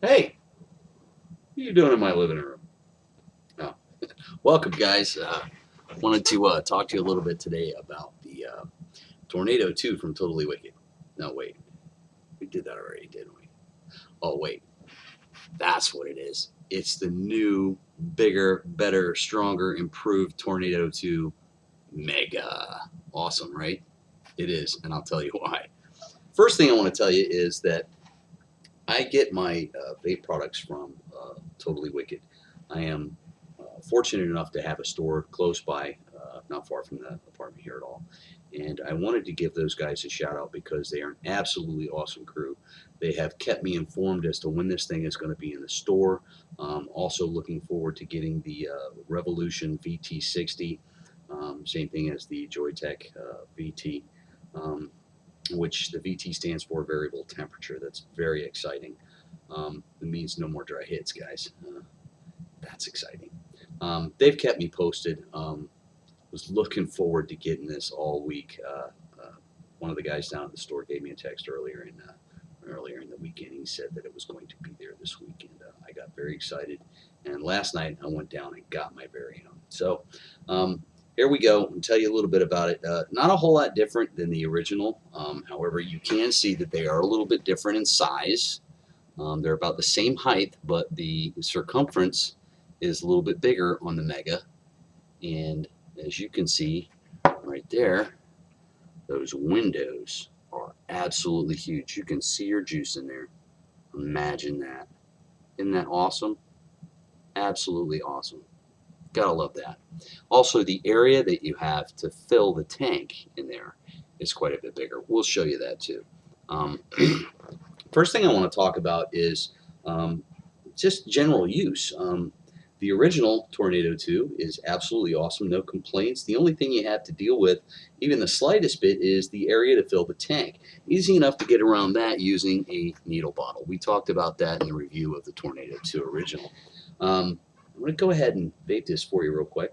Hey, what are you doing in my living room? Oh, welcome, guys. Wanted to talk to you a little bit today about the Tornado 2 from Totally Wicked. No, wait. We did that already, didn't we? Oh, wait. That's what it is. It's the new, bigger, better, stronger, improved Tornado 2 Mega. Awesome, right? It is, and I'll tell you why. First thing I want to tell you is that I get my vape products from Totally Wicked. I am fortunate enough to have a store close by, not far from the apartment here at all. And I wanted to give those guys a shout out because they are an absolutely awesome crew. They have kept me informed as to when this thing is going to be in the store. Also looking forward to getting the Revolution VT60, same thing as the Joytech VT. Um, which the VT stands for variable temperature. That's very exciting. It means no more dry hits, guys. That's exciting. They've kept me posted. Was looking forward to getting this all week. One of the guys down at the store gave me a text earlier in the weekend. He said that it was going to be there this week, and I got very excited. And last night I went down and got my very own. So here we go and tell you a little bit about it. Not a whole lot different than the original. However, you can see that they are a little bit different in size. They're about the same height, but the circumference is a little bit bigger on the Mega. And as you can see right there, those windows are absolutely huge. You can see your juice in there. Imagine that. Isn't that awesome? Absolutely awesome. Gotta love that. Also, the area that you have to fill the tank in there is quite a bit bigger. We'll show you that too. Um, First thing I want to talk about is just general use. The original Tornado 2 is absolutely awesome, no complaints. The only thing you have to deal with, even the slightest bit, is the area to fill the tank. Easy enough to get around that using a needle bottle. We talked about that in the review of the Tornado 2 original. I'm going to go ahead and vape this for you real quick.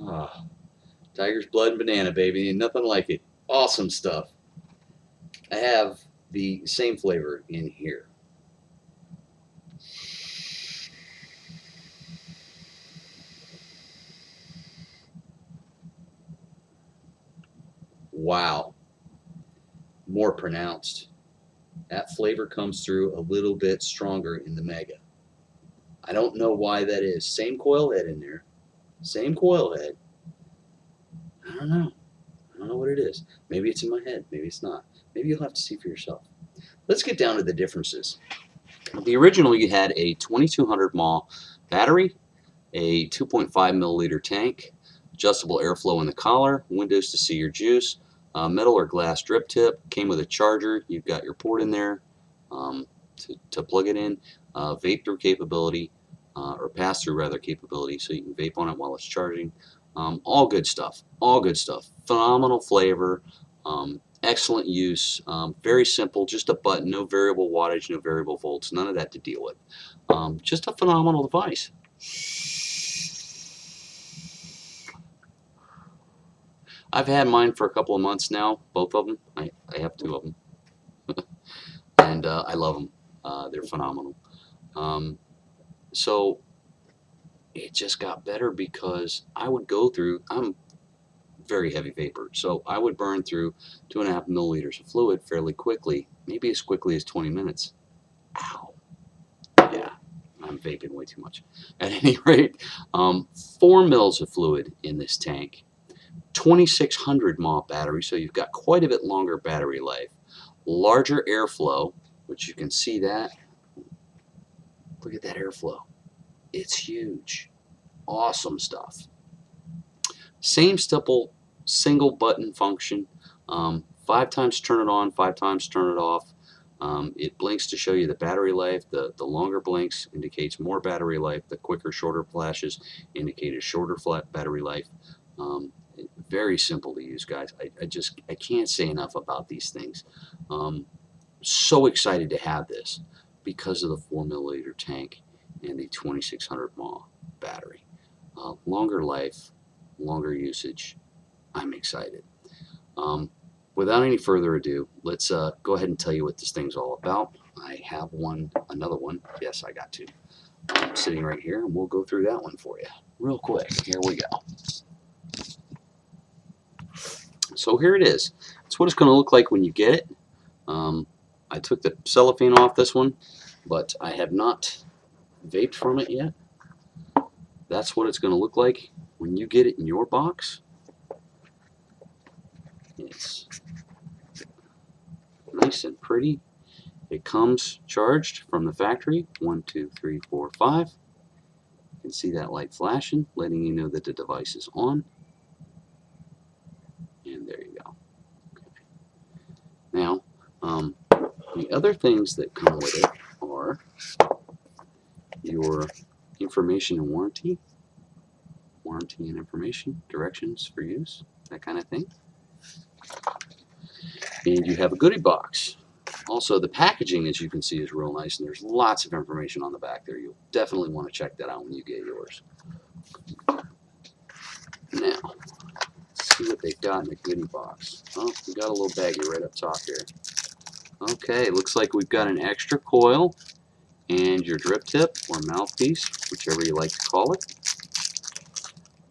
Ah, Tiger's Blood and Banana, baby. Ain't nothing like it. Awesome stuff. I have the same flavor in here. Wow. More pronounced. That flavor comes through a little bit stronger in the Mega. I don't know why that is. Same coil head in there. Same coil head. I don't know. I don't know what it is. Maybe it's in my head. Maybe it's not. Maybe you'll have to see for yourself. Let's get down to the differences. The original, you had a 2200 mAh battery, a 2.5 milliliter tank, adjustable airflow in the collar, windows to see your juice, metal or glass drip tip, came with a charger. You've got your port in there to plug it in, vape through capability, or pass through rather capability, so you can vape on it while it's charging. All good stuff. All good stuff. Phenomenal flavor. Excellent use. Very simple. Just a button. No variable wattage. No variable volts. None of that to deal with. Just a phenomenal device. I've had mine for a couple of months now. Both of them. I have two of them, and I love them. They're phenomenal. So it just got better because I would go through. I'm very heavy vapor. So I would burn through 2.5 milliliters of fluid fairly quickly, maybe as quickly as 20 minutes. Ow. Yeah, I'm vaping way too much. At any rate, 4 mils of fluid in this tank, 2600 mAh battery, so you've got quite a bit longer battery life, larger airflow, which you can see that. Look at that airflow. It's huge. Awesome stuff. Same simple single button function. 5 times turn it on, 5 times turn it off. It blinks to show you the battery life. The longer blinks indicates more battery life. The quicker, shorter flashes indicate a shorter flat battery life. Very simple to use, guys. I can't say enough about these things. So excited to have this because of the 4 milliliter tank and the 2600 mAh battery. Longer life, longer usage, I'm excited. Without any further ado, let's go ahead and tell you what this thing's all about. I have another one. Yes, I got two. Sitting right here, and we'll go through that one for you real quick. Here we go. So here it is. It's what it's going to look like when you get it. I took the cellophane off this one, but I have not vaped from it yet. That's what it's going to look like when you get it in your box. It's nice and pretty. It comes charged from the factory. 1, 2, 3, 4, 5. You can see that light flashing, letting you know that the device is on. And there you go. Okay. Now, the other things that come with it are your information and warranty and information, directions for use, that kind of thing. And you have a goodie box. Also, the packaging, as you can see, is real nice, and there's lots of information on the back there. You'll definitely want to check that out when you get yours. Now, let's see what they've got in the goodie box. Oh, we got a little baggie right up top here. Okay, looks like we've got an extra coil and your drip tip or mouthpiece, whichever you like to call it.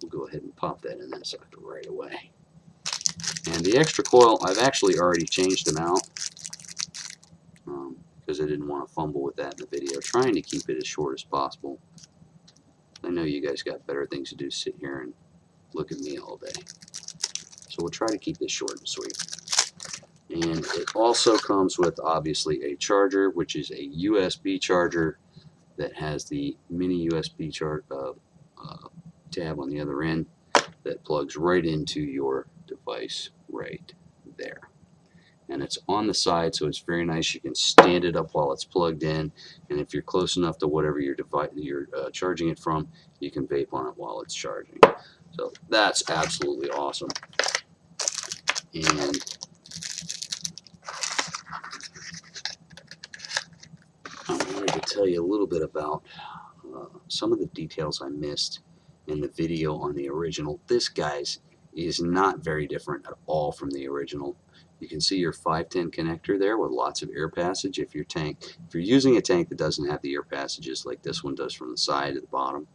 We'll go ahead and pop that in that sucker right away. And the extra coil, I've actually already changed them out because I didn't want to fumble with that in the video, trying to keep it as short as possible. I know you guys got better things to do, sit here and look at me all day. So we'll try to keep this short and sweet. And it also comes with, obviously, a charger, which is a USB charger that has the mini USB tab on the other end that plugs right into your device right there. And it's on the side, so it's very nice. You can stand it up while it's plugged in, and if you're close enough to whatever your device you're charging it from, you can vape on it while it's charging. So that's absolutely awesome. And I wanted to tell you a little bit about some of the details I missed in the video on the original. This, guys, is not very different at all from the original. You can see your 510 connector there with lots of air passage. If you're using a tank that doesn't have the air passages like this one does from the side to the bottom,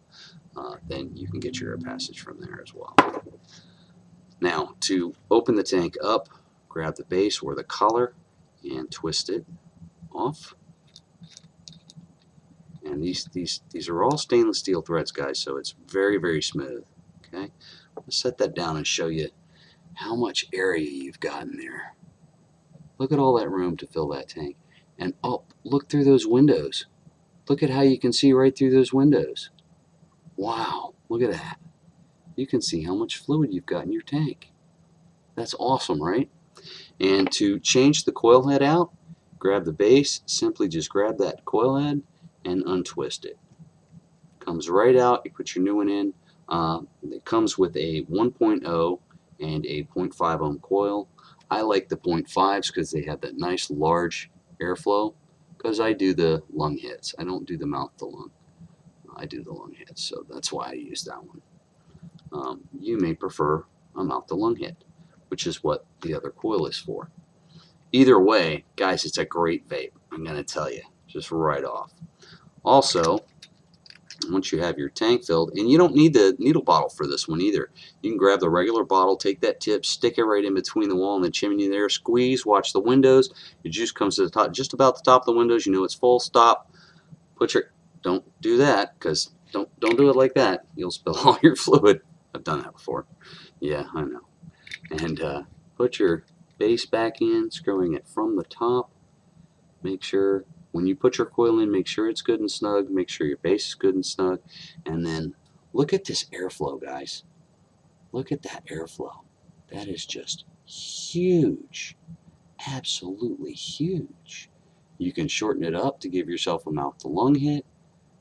then you can get your air passage from there as well. Now, to open the tank up, grab the base or the collar and twist it off. And these are all stainless steel threads, guys, so it's very, very smooth. Okay, I'll set that down and show you how much area you've got in there. Look at all that room to fill that tank. And oh, look through those windows. Look at how you can see right through those windows. Wow, look at that. You can see how much fluid you've got in your tank. That's awesome, right? And to change the coil head out, grab the base, simply just grab that coil head and untwist it. Comes right out, you put your new one in. It comes with a 1.0 and a 0.5 ohm coil. I like the 0.5s because they have that nice large airflow, because I do the lung hits. I don't do the mouth to lung. I do the lung hits, so that's why I use that one. You may prefer a mouth to lung hit, which is what the other coil is for. Either way, guys, it's a great vape, I'm going to tell you, just right off. Also, once you have your tank filled, and you don't need the needle bottle for this one either. You can grab the regular bottle, take that tip, stick it right in between the wall and the chimney there, squeeze, watch the windows. Your juice comes to the top, just about the top of the windows. You know it's full. Stop. Don't do that, because don't do it like that. You'll spill all your fluid. I've done that before. Yeah, I know. And put your base back in, screwing it from the top. Make sure when you put your coil in, make sure it's good and snug. Make sure your base is good and snug. And then look at this airflow, guys. Look at that airflow. That is just huge. Absolutely huge. You can shorten it up to give yourself a mouth to lung hit.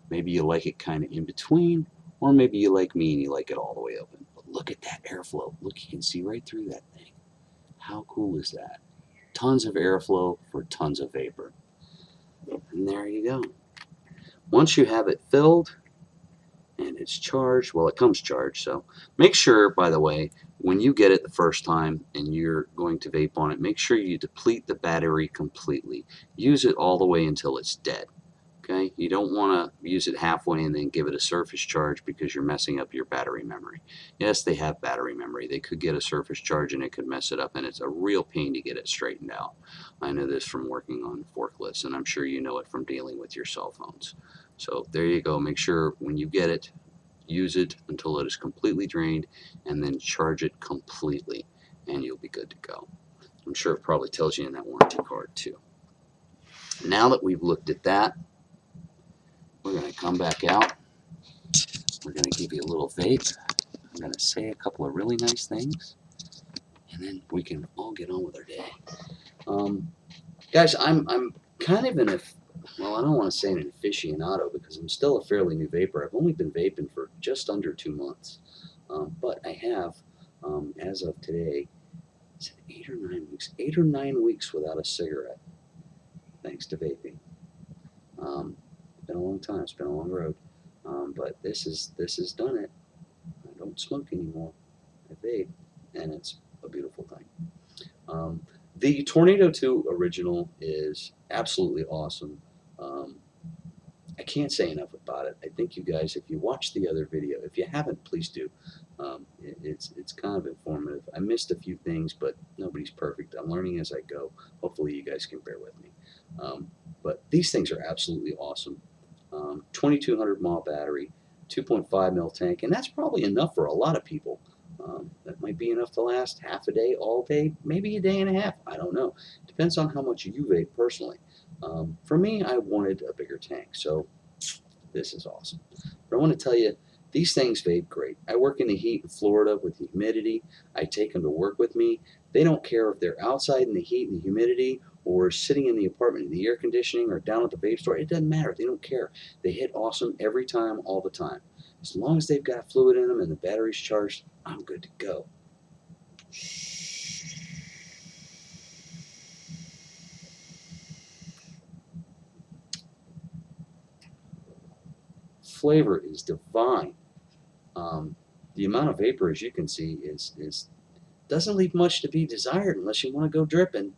Maybe you like it kind of in between, or maybe you like me and you like it all the way open. But look at that airflow. Look, you can see right through that thing. How cool is that? Tons of airflow for tons of vapor. And there you go. Once you have it filled and it's charged, well, it comes charged, so make sure, by the way, when you get it the first time and you're going to vape on it, make sure you deplete the battery completely. Use it all the way until it's dead. Okay, you don't want to use it halfway and then give it a surface charge because you're messing up your battery memory. Yes, they have battery memory. They could get a surface charge and it could mess it up, and it's a real pain to get it straightened out. I know this from working on forklifts, and I'm sure you know it from dealing with your cell phones. So there you go. Make sure when you get it, use it until it is completely drained, and then charge it completely, and you'll be good to go. I'm sure it probably tells you in that warranty card too. Now that we've looked at that, we're going to come back out. We're going to give you a little vape. I'm going to say a couple of really nice things, and then we can all get on with our day. Guys, I'm kind of well, I don't want to say an aficionado because I'm still a fairly new vapor. I've only been vaping for just under 2 months. But I have, as of today, is it 8 or 9 weeks? 8 or 9 weeks without a cigarette, thanks to vaping. It's been a long time. It's been a long road. But this has done it. I don't smoke anymore. I vape, and it's a beautiful thing. The Tornado 2 original is absolutely awesome. I can't say enough about it. I think you guys, if you watch the other video, if you haven't, please do. It's kind of informative. I missed a few things, but nobody's perfect. I'm learning as I go. Hopefully you guys can bear with me. But these things are absolutely awesome. 2200 mAh battery, 2.5 mil tank, and that's probably enough for a lot of people. That might be enough to last half a day, all day, maybe a day and a half. I don't know. Depends on how much you vape personally. For me, I wanted a bigger tank, so this is awesome. But I want to tell you, these things vape great. I work in the heat in Florida with the humidity. I take them to work with me. They don't care if they're outside in the heat and the humidity or sitting in the apartment in the air conditioning or down at the vape store. It doesn't matter. They don't care. They hit awesome every time, all the time. As long as they've got fluid in them and the battery's charged, I'm good to go. Flavor is divine. The amount of vapor, as you can see, doesn't leave much to be desired unless you want to go dripping,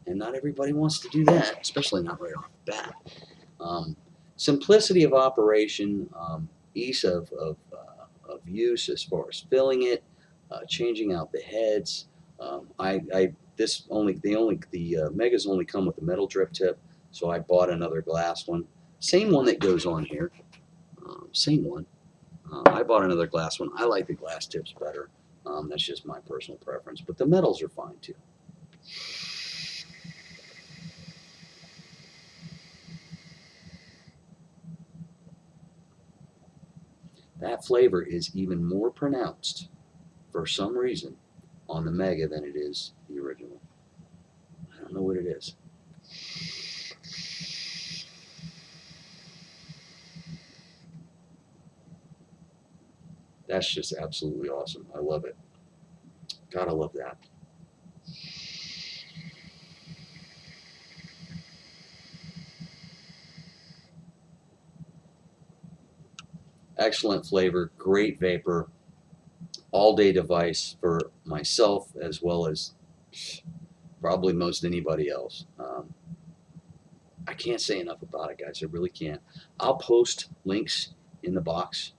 and not everybody wants to do that, especially not right off the bat. Simplicity of operation, ease of use as far as filling it, changing out the heads. The Megas only come with a metal drip tip, so I bought another glass one. Same one that goes on here. Same one. I bought another glass one. I like the glass tips better. That's just my personal preference, but the metals are fine too. That flavor is even more pronounced for some reason on the Mega than it is the original. I don't know what it is. That's just absolutely awesome. I love it. Gotta love that. Excellent flavor, great vapor, all-day device for myself as well as probably most anybody else. I can't say enough about it, guys. I really can't. I'll post links in the box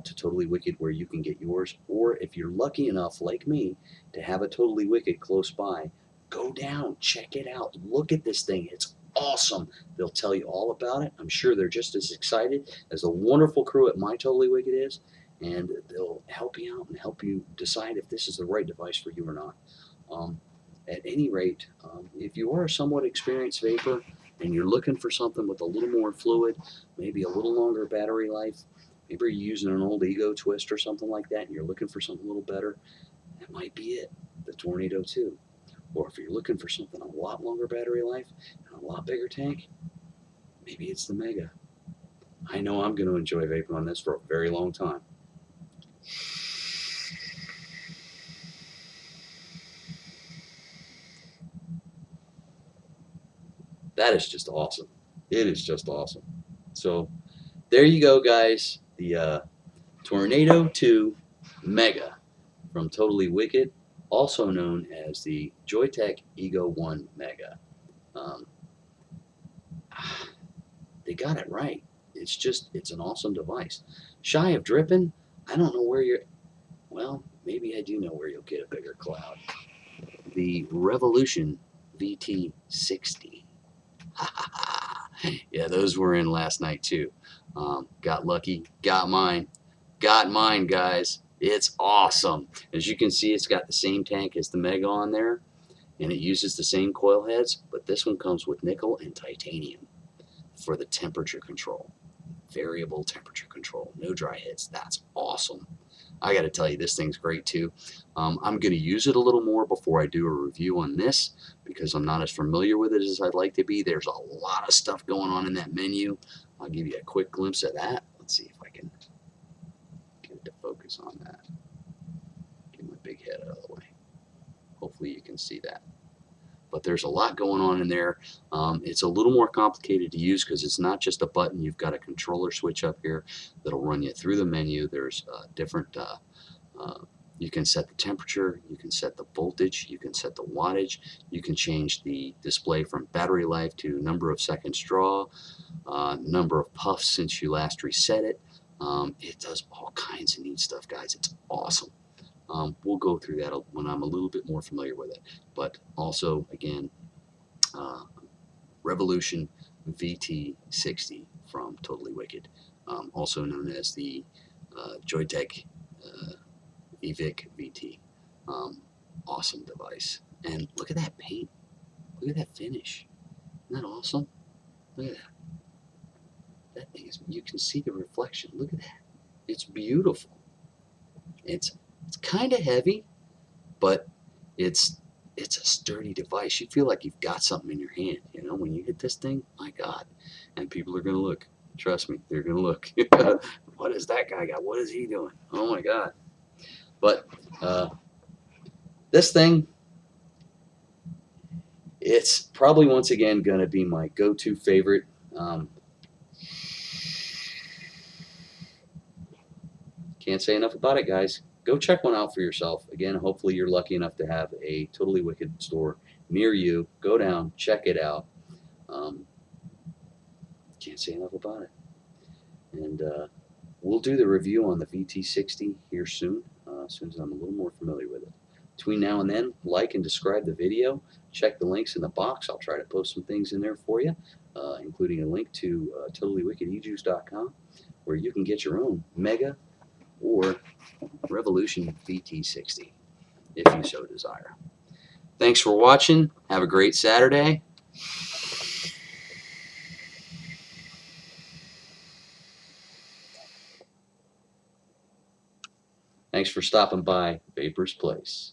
to Totally Wicked where you can get yours, or if you're lucky enough, like me, to have a Totally Wicked close by, go down, check it out, look at this thing. It's awesome. They'll tell you all about it. I'm sure they're just as excited as the wonderful crew at My Totally Wicked is, and they'll help you out and help you decide if this is the right device for you or not. At any rate, if you are a somewhat experienced vapor and you're looking for something with a little more fluid, maybe a little longer battery life, maybe you're using an old eGo twist or something like that and you're looking for something a little better, that might be it, the Tornado 2. Or if you're looking for something a lot longer battery life and a lot bigger tank, maybe it's the Mega. I know I'm going to enjoy vaping on this for a very long time. That is just awesome. It is just awesome. So there you go, guys. The Tornado 2 Mega. from Totally Wicked, also known as the Joytech eGo 1 Mega. Um, they got it right. It's an awesome device. Shy of dripping, I don't know where you're, well, maybe I do know where you'll get a bigger cloud. The Revolution VT60. Yeah, those were in last night too. Got lucky, got mine, guys. It's awesome. As you can see, it's got the same tank as the Mega on there, and it uses the same coil heads, but this one comes with nickel and titanium for the temperature control. Variable temperature control, no dry hits. That's awesome. I got to tell you, this thing's great too. I'm going to use it a little more before I do a review on this because I'm not as familiar with it as I'd like to be. There's a lot of stuff going on in that menu. I'll give you a quick glimpse of that. Let's see if I can get it to focus on that. Get my big head out of the way. Hopefully you can see that. But there's a lot going on in there. It's a little more complicated to use because it's not just a button. You've got a controller switch up here that'll run you through the menu. There's different, you can set the temperature, you can set the voltage, you can set the wattage, you can change the display from battery life to number of seconds draw, number of puffs since you last reset it. It does all kinds of neat stuff, guys. It's awesome. We'll go through that when I'm a little bit more familiar with it. But also, again, Revolution VT60 from Totally Wicked, also known as the Joytech eVic VT. Awesome device. And look at that paint. Look at that finish. Isn't that awesome? Look at that. That thing is, you can see the reflection. Look at that. It's beautiful. It's kind of heavy, but it's a sturdy device. You feel like you've got something in your hand, you know, when you hit this thing. My God. And people are going to look. Trust me, they're going to look. What has that guy got? What is he doing? Oh my God. But this thing, it's probably once again going to be my go-to favorite. Can't say enough about it, guys. Go check one out for yourself. Again, hopefully you're lucky enough to have a Totally Wicked store near you. Go down, check it out. Can't say enough about it. And we'll do the review on the VT60 here soon, as soon as I'm a little more familiar with it. Between now and then, like and subscribe the video. Check the links in the box. I'll try to post some things in there for you, including a link to TotallyWickedEJuice.com, where you can get your own Mega or Revolution VT60 if you so desire. Thanks for watching. Have a great Saturday. Thanks for stopping by Vapor's Place.